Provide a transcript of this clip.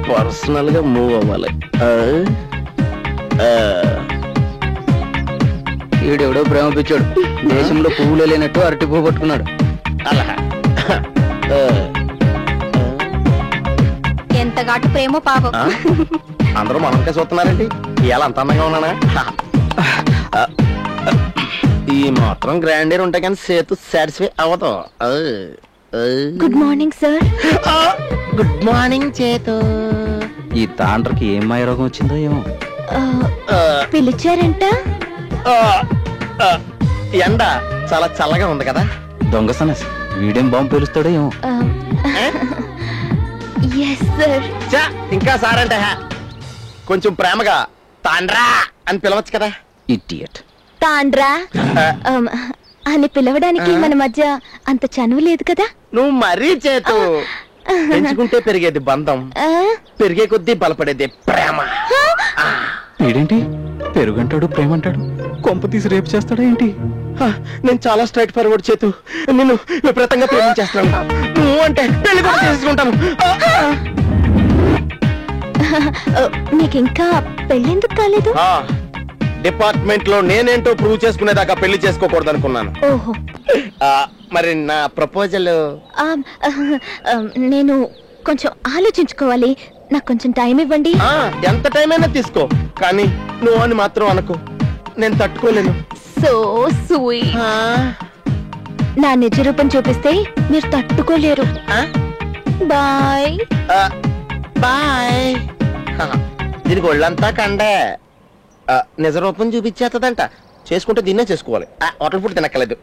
Personal గా move అవ్వాలి. ఈడెవడో ప్రేమ పిచ్చాడు, దేశంలో పువ్వులు లేనట్టు అరటి పువ్వు పట్టుకున్నాడు. అలా ఎంత ఘాటు ప్రేమో పాపం. అందరూ మనంకే చూస్తున్నారండి. ఇవాళ అంత అందంగా ఉన్నానా? ఈ మాత్రం గ్రాండీర్ ఉంటాయి కానీ సేతు సాటిస్ఫై అవ్వదు. Good morning sir. Good morning చేతు. ఈ తాండ్రకి ఏం మాయ రోగం వచ్చిందో ఏమో. పిలిచారంట. ఎండ చాలా చల్లగా ఉంది కదా. దొంగ సనస్ వీడేం బాంబు పేలుస్తాడో ఏమో. Yes sir. ఇంకా సారంటే కొంచెం ప్రేమగా తాండ్రా అని పిలవచ్చు కదా. ఇడియట్. తాండ్రా అని పిలవడానికి మన మధ్య అంత చనువు లేదు కదా. నువ్వు మరీ చేతు. పెంచుకుంటే పెరిగేది బంధం, పెరిగే కొద్దీ బలపడేది ప్రేమ. వీడేంటి పెరుగంటాడు ప్రేమ అంటాడు, కొంప తీసి రేపు చేస్తాడా ఏంటి? నేను చాలా స్ట్రైట్ ఫార్వర్డ్ చేతు. నిన్ను విపరీతంగా ప్రేమించేస్తున్నాను. నువ్వు అంటే పెళ్లి కూడా చేసుకుంటాను. నీకింకా పెళ్ళెందుకు కాలేదు? డిపార్ట్మెంట్ లో నేనేంటో ప్రూవ్ చేసుకునేదాకా పెళ్లి చేసుకోకూడదు అనుకున్నాను. ఓహో. మరి నా ప్రపోజల్ నేను కొంచెం ఆలోచించుకోవాలి. నాకు కొంచెం టైం ఇవ్వండి. ఎంత టైం అయినా తీసుకో, కానీ నువ్వు అని మాత్రం అనుకో. నేను తట్టుకోలేను. So sweet. నా నిజ రూపం చూపిస్తే మీరు తట్టుకోలేరు. Bye bye. దీనికి ఒళ్ళంతా కండే. నిజ రూపం చూపించేస్తుందంట. చేసుకుంటే దీన్నే చేసుకోవాలి. Hotel food తినక్కలేదు.